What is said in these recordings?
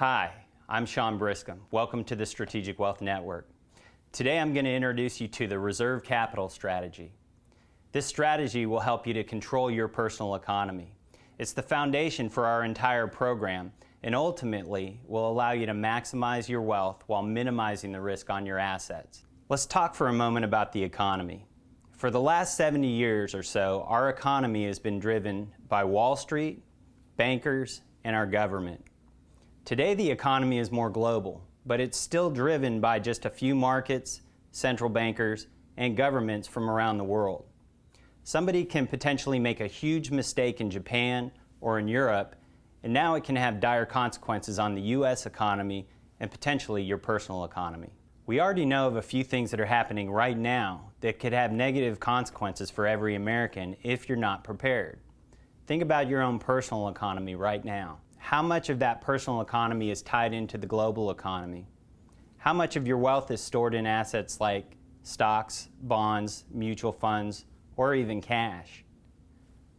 Hi, I'm Sean Briscom. Welcome to the Strategic Wealth Network. Today I'm going to introduce you to the reserve capital strategy. This strategy will help you to control your personal economy. It's the foundation for our entire program and ultimately will allow you to maximize your wealth while minimizing the risk on your assets. Let's talk for a moment about the economy. For the last 70 years or so, our economy has been driven by Wall Street, bankers, and our government. Today the economy is more global, but it's still driven by just a few markets, central bankers, and governments from around the world. Somebody can potentially make a huge mistake in Japan or in Europe, and now it can have dire consequences on the U.S. economy and potentially your personal economy. We already know of a few things that are happening right now that could have negative consequences for every American if you're not prepared. Think about your own personal economy right now. How much of that personal economy is tied into the global economy? How much of your wealth is stored in assets like stocks, bonds, mutual funds, or even cash?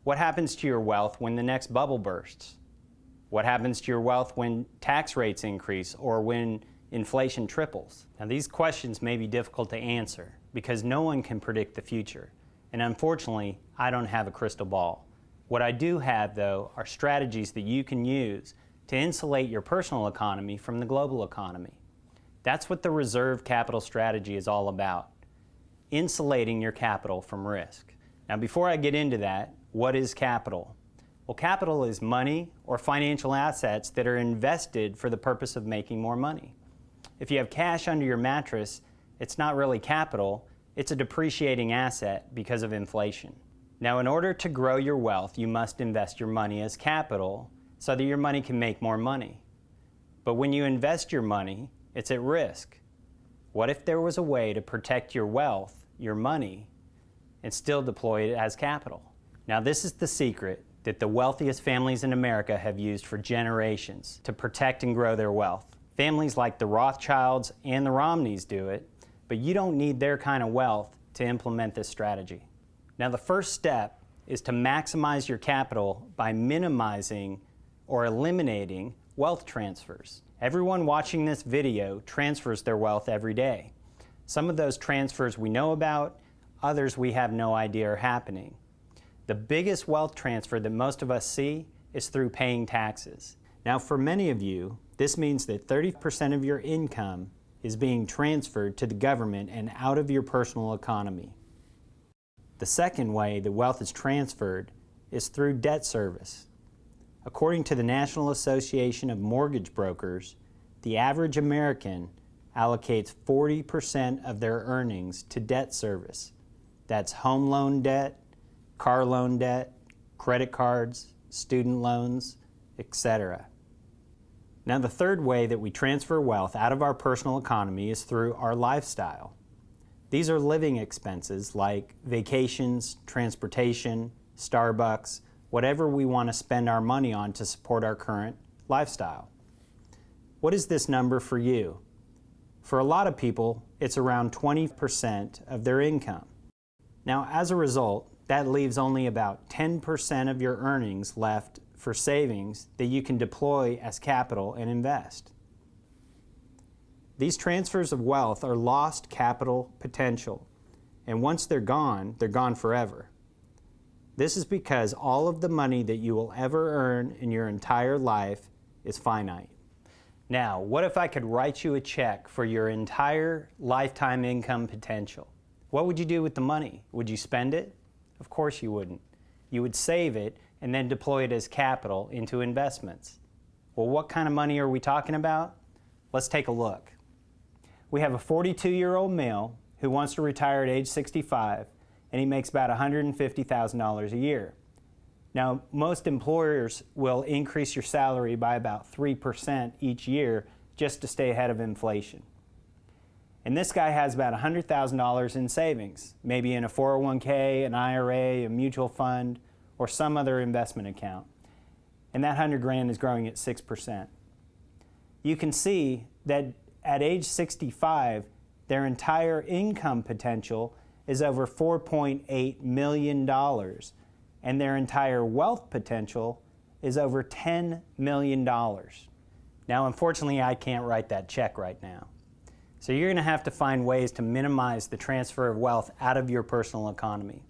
What happens to your wealth when the next bubble bursts? What happens to your wealth when tax rates increase or when inflation triples? Now, these questions may be difficult to answer because no one can predict the future. And unfortunately, I don't have a crystal ball. What I do have, though, are strategies that you can use to insulate your personal economy from the global economy. That's what the reserve capital strategy is all about, insulating your capital from risk. Now, before I get into that, what is capital? Well, capital is money or financial assets that are invested for the purpose of making more money. If you have cash under your mattress, it's not really capital, it's a depreciating asset because of inflation. Now, in order to grow your wealth, you must invest your money as capital so that your money can make more money. But when you invest your money, it's at risk. What if there was a way to protect your wealth, your money, and still deploy it as capital? Now, this is the secret that the wealthiest families in America have used for generations to protect and grow their wealth. Families like the Rothschilds and the Romneys do it, but you don't need their kind of wealth to implement this strategy. Now, the first step is to maximize your capital by minimizing or eliminating wealth transfers. Everyone watching this video transfers their wealth every day. Some of those transfers we know about, others we have no idea are happening. The biggest wealth transfer that most of us see is through paying taxes. Now, for many of you, this means that 30% of your income is being transferred to the government and out of your personal economy. The second way the wealth is transferred is through debt service. According to the National Association of Mortgage Brokers, the average American allocates 40% of their earnings to debt service. That's home loan debt, car loan debt, credit cards, student loans, etc. Now, the third way that we transfer wealth out of our personal economy is through our lifestyle. These are living expenses like vacations, transportation, Starbucks, whatever we want to spend our money on to support our current lifestyle. What is this number for you? For a lot of people, it's around 20% of their income. Now, as a result, that leaves only about 10% of your earnings left for savings that you can deploy as capital and invest. These transfers of wealth are lost capital potential, and once they're gone forever. This is because all of the money that you will ever earn in your entire life is finite. Now, what if I could write you a check for your entire lifetime income potential? What would you do with the money? Would you spend it? Of course you wouldn't. You would save it and then deploy it as capital into investments. Well, what kind of money are we talking about? Let's take a look. We have a 42-year-old male who wants to retire at age 65, and he makes about $150,000 a year. Now, most employers will increase your salary by about 3% each year just to stay ahead of inflation. And this guy has about $100,000 in savings, maybe in a 401k, an IRA, a mutual fund, or some other investment account. And that 100 grand is growing at 6%. You can see that at age 65, their entire income potential is over $4.8 million, and their entire wealth potential is over $10 million. Now, Now, unfortunately, I can't write that check right now. So you're going to have to find ways to minimize the transfer of wealth out of your personal economy.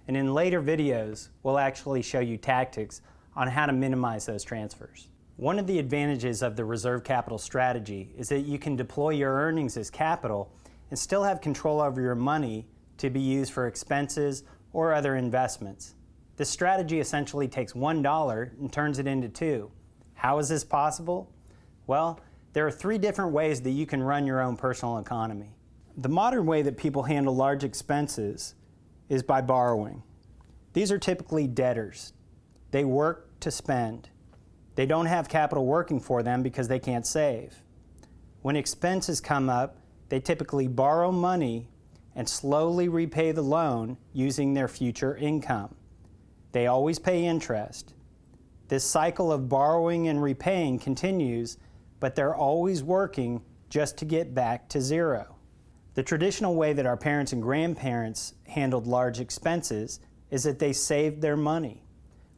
And in later videos, we'll actually show you tactics on how to minimize those transfers. One of the advantages of the reserve capital strategy is that you can deploy your earnings as capital and still have control over your money to be used for expenses or other investments. This strategy essentially takes $1 and turns it into $2. How is this possible? Well, there are 3 different ways that you can run your own personal economy. The modern way that people handle large expenses is by borrowing. These are typically debtors. They work to spend. They don't have capital working for them because they can't save. When expenses come up, they typically borrow money and slowly repay the loan using their future income. They always pay interest. This cycle of borrowing and repaying continues, but they're always working just to get back to zero. The traditional way that our parents and grandparents handled large expenses is that they saved their money.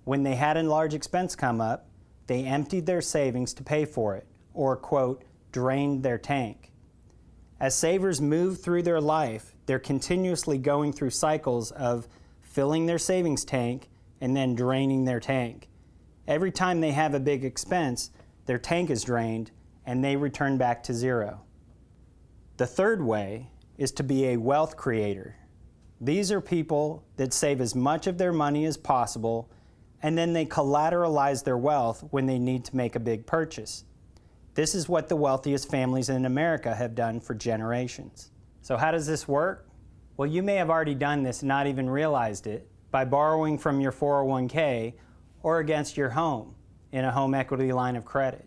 When they had a large expense come up, they emptied their savings to pay for it, or, quote, drained their tank. As savers move through their life, they're continuously going through cycles of filling their savings tank and then draining their tank. Every time they have a big expense, their tank is drained and they return back to zero. The third way is to be a wealth creator. These are people that save as much of their money as possible, and then they collateralize their wealth when they need to make a big purchase. This is what the wealthiest families in America have done for generations. So how does this work? Well, you may have already done this and not even realized it by borrowing from your 401k or against your home in a home equity line of credit.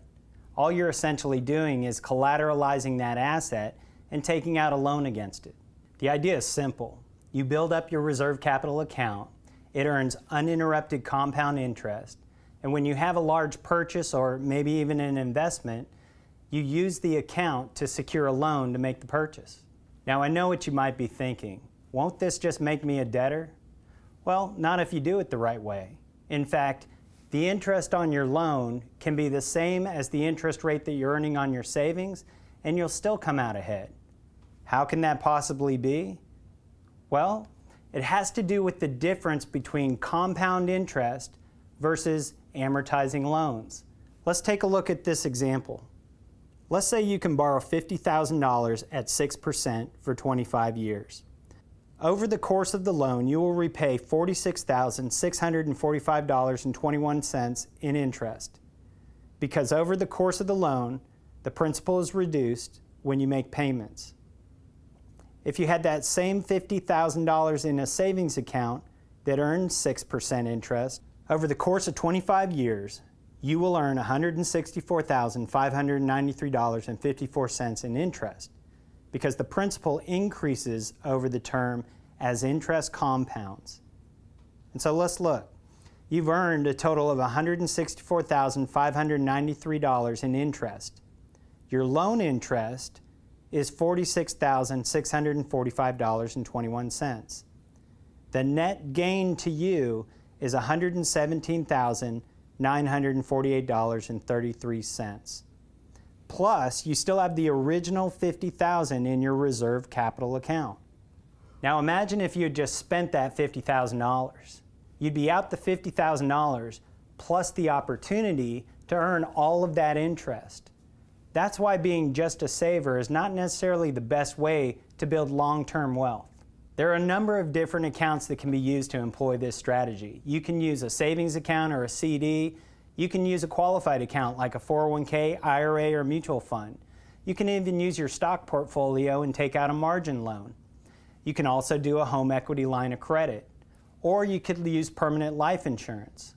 All you're essentially doing is collateralizing that asset and taking out a loan against it. The idea is simple. You build up your reserve capital account, it earns uninterrupted compound interest, and when you have a large purchase or maybe even an investment, you use the account to secure a loan to make the purchase. Now, I know what you might be thinking. Won't this just make me a debtor? Well, not if you do it the right way. In fact, the interest on your loan can be the same as the interest rate that you're earning on your savings, and you'll still come out ahead. How can that possibly be? Well, it has to do with the difference between compound interest versus amortizing loans. Let's take a look at this example. Let's say you can borrow $50,000 at 6% for 25 years. Over the course of the loan, you will repay $46,645.21 in interest, because over the course of the loan, the principal is reduced when you make payments. If you had that same $50,000 in a savings account that earned 6% interest, over the course of 25 years, you will earn $164,593.54 in interest, because the principal increases over the term as interest compounds. And so let's look. You've earned a total of $164,593 in interest. Your loan interest is $46,645.21. The net gain to you is $117,948.33. Plus, you still have the original $50,000 in your reserve capital account. Now imagine if you had just spent that $50,000. You'd be out the $50,000 plus the opportunity to earn all of that interest. That's why being just a saver is not necessarily the best way to build long-term wealth. There are a number of different accounts that can be used to employ this strategy. You can use a savings account or a CD. You can use a qualified account like a 401k, IRA, or mutual fund. You can even use your stock portfolio and take out a margin loan. You can also do a home equity line of credit, or you could use permanent life insurance.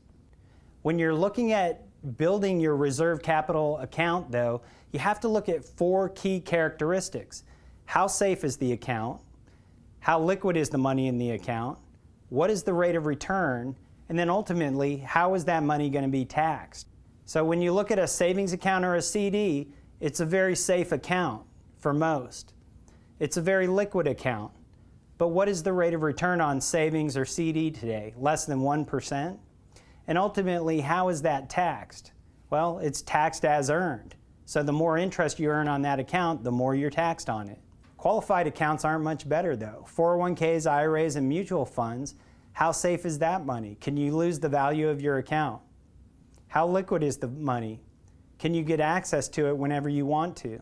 When you're looking at building your reserve capital account, though, you have to look at 4 key characteristics. How safe is the account? How liquid is the money in the account? What is the rate of return? And then ultimately, how is that money going to be taxed? So when you look at a savings account or a CD, it's a very safe account for most. It's a very liquid account. But what is the rate of return on savings or CD today? Less than 1%? And ultimately, how is that taxed? Well, it's taxed as earned. So the more interest you earn on that account, the more you're taxed on it. Qualified accounts aren't much better though. 401ks, IRAs, and mutual funds, how safe is that money? Can you lose the value of your account? How liquid is the money? Can you get access to it whenever you want to?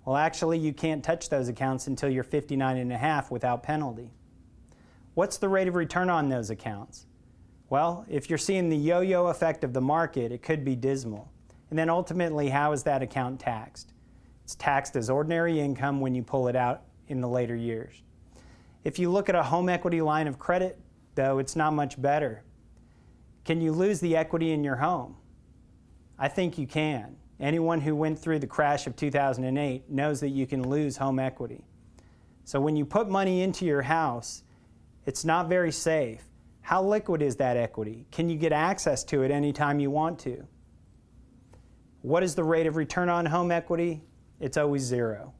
Well, actually, you can't touch those accounts until you're 59 and a half without penalty. What's the rate of return on those accounts? Well, if you're seeing the yo-yo effect of the market, it could be dismal. And then ultimately, how is that account taxed? It's taxed as ordinary income when you pull it out in the later years. If you look at a home equity line of credit, though, it's not much better. Can you lose the equity in your home? I think you can. Anyone who went through the crash of 2008 knows that you can lose home equity. So when you put money into your house, it's not very safe. How liquid is that equity? Can you get access to it anytime you want to? What is the rate of return on home equity? It's always zero.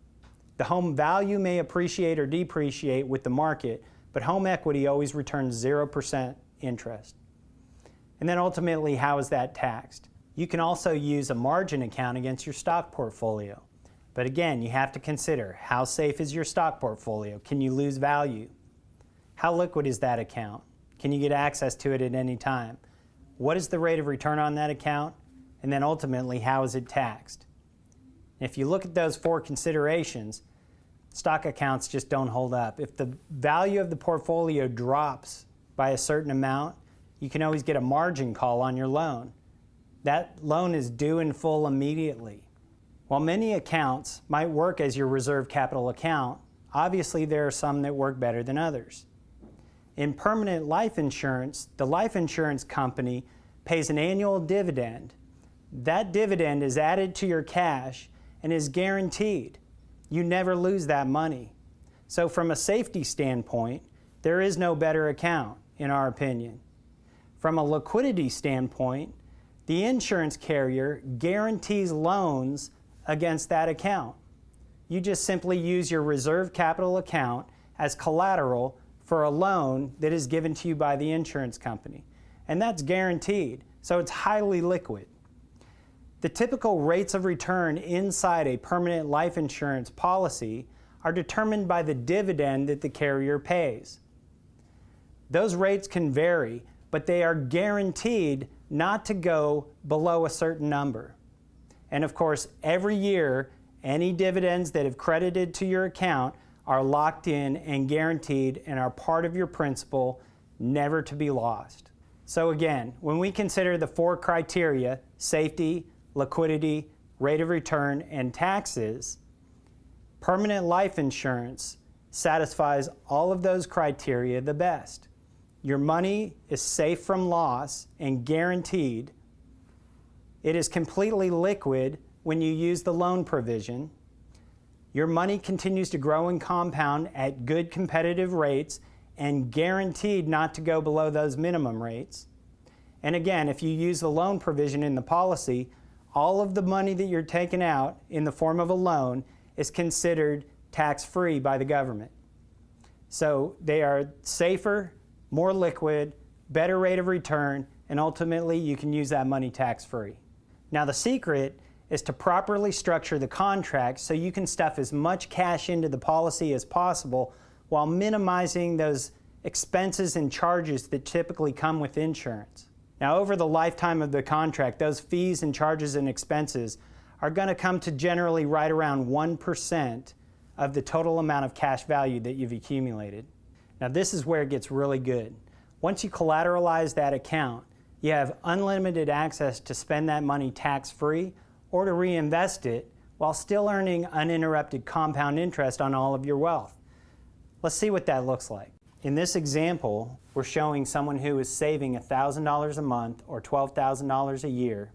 The home value may appreciate or depreciate with the market, but home equity always returns 0% interest. And then ultimately, how is that taxed? You can also use a margin account against your stock portfolio. But again, you have to consider, how safe is your stock portfolio? Can you lose value? How liquid is that account? Can you get access to it at any time? What is the rate of return on that account? And then ultimately, how is it taxed? If you look at those four considerations, stock accounts just don't hold up. If the value of the portfolio drops by a certain amount, you can always get a margin call on your loan. That loan is due in full immediately. While many accounts might work as your reserve capital account, obviously there are some that work better than others. In permanent life insurance, the life insurance company pays an annual dividend. That dividend is added to your cash and is guaranteed. You never lose that money. So from a safety standpoint, there is no better account, in our opinion. From a liquidity standpoint, the insurance carrier guarantees loans against that account. You just simply use your reserve capital account as collateral for a loan that is given to you by the insurance company. And that's guaranteed, so it's highly liquid. The typical rates of return inside a permanent life insurance policy are determined by the dividend that the carrier pays. Those rates can vary, but they are guaranteed not to go below a certain number. And of course, every year, any dividends that have credited to your account are locked in and guaranteed and are part of your principal, never to be lost. So again, when we consider the four criteria, safety, liquidity, rate of return, and taxes, permanent life insurance satisfies all of those criteria the best. Your money is safe from loss and guaranteed. It is completely liquid when you use the loan provision. Your money continues to grow and compound at good competitive rates and guaranteed not to go below those minimum rates. And again, if you use the loan provision in the policy, all of the money that you're taking out in the form of a loan is considered tax-free by the government. So they are safer, more liquid, better rate of return, and ultimately you can use that money tax-free. Now the secret is to properly structure the contract so you can stuff as much cash into the policy as possible while minimizing those expenses and charges that typically come with insurance. Now over the lifetime of the contract, those fees and charges and expenses are going to come to generally right around 1% of the total amount of cash value that you've accumulated. Now this is where it gets really good. Once you collateralize that account, you have unlimited access to spend that money tax-free or to reinvest it while still earning uninterrupted compound interest on all of your wealth. Let's see what that looks like. In this example, we're showing someone who is saving $1,000 a month or $12,000 a year.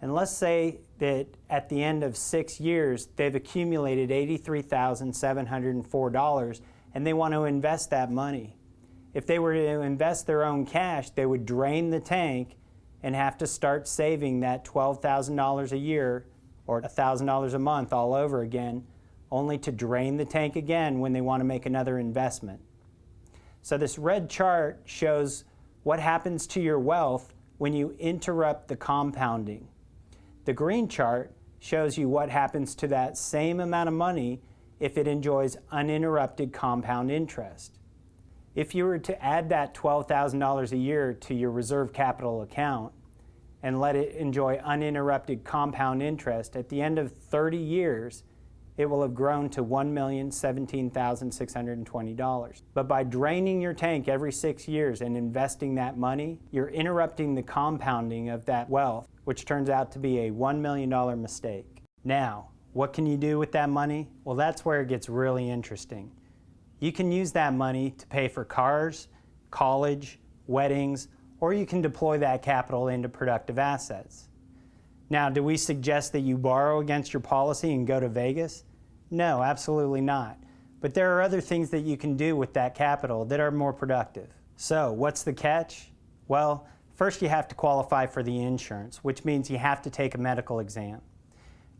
And let's say that at the end of 6 years, they've accumulated $83,704 and they want to invest that money. If they were to invest their own cash, they would drain the tank and have to start saving that $12,000 a year or $1,000 a month all over again, only to drain the tank again when they want to make another investment. So this red chart shows what happens to your wealth when you interrupt the compounding. The green chart shows you what happens to that same amount of money if it enjoys uninterrupted compound interest. If you were to add that $12,000 a year to your reserve capital account and let it enjoy uninterrupted compound interest, at the end of 30 years, it will have grown to $1,017,620. But by draining your tank every 6 years and investing that money, you're interrupting the compounding of that wealth, which turns out to be a $1 million mistake. Now, what can you do with that money? Well, that's where it gets really interesting. You can use that money to pay for cars, college, weddings, or you can deploy that capital into productive assets. Now, do we suggest that you borrow against your policy and go to Vegas? No, absolutely not. But there are other things that you can do with that capital that are more productive. So, what's the catch? Well, first you have to qualify for the insurance, which means you have to take a medical exam.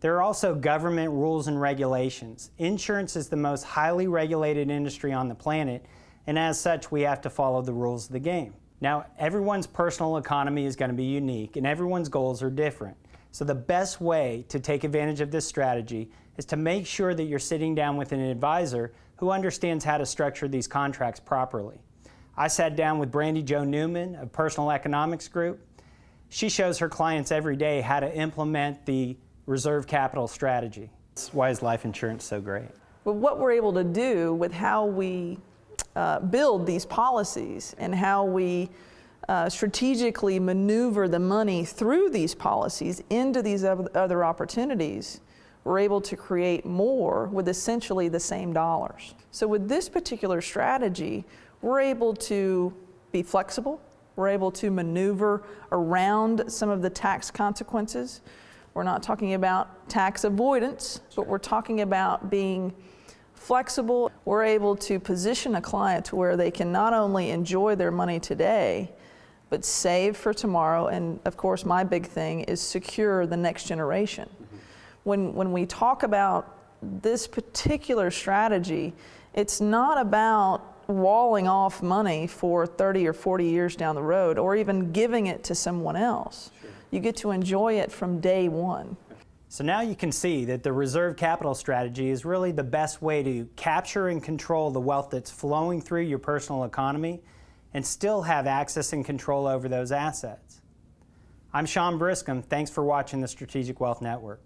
There are also government rules and regulations. Insurance is the most highly regulated industry on the planet, and as such, we have to follow the rules of the game. Now, everyone's personal economy is going to be unique, and everyone's goals are different. So the best way to take advantage of this strategy is to make sure that you're sitting down with an advisor who understands how to structure these contracts properly. I sat down with Brandy Jo Newman of Personal Economics Group. She shows her clients every day how to implement the reserve capital strategy. Why is life insurance so great? But what we're able to do with how we build these policies and how we strategically maneuver the money through these policies into these other opportunities, we're able to create more with essentially the same dollars. So with this particular strategy, we're able to be flexible, we're able to maneuver around some of the tax consequences. We're not talking about tax avoidance, but we're talking about being flexible. We're able to position a client to where they can not only enjoy their money today, but save for tomorrow. And of course, my big thing is secure the next generation. When we talk about this particular strategy, it's not about walling off money for 30 or 40 years down the road, or even giving it to someone else. Sure. You get to enjoy it from day one. So now you can see that the reserve capital strategy is really the best way to capture and control the wealth that's flowing through your personal economy and still have access and control over those assets. I'm Sean Briscom. Thanks for watching the Strategic Wealth Network.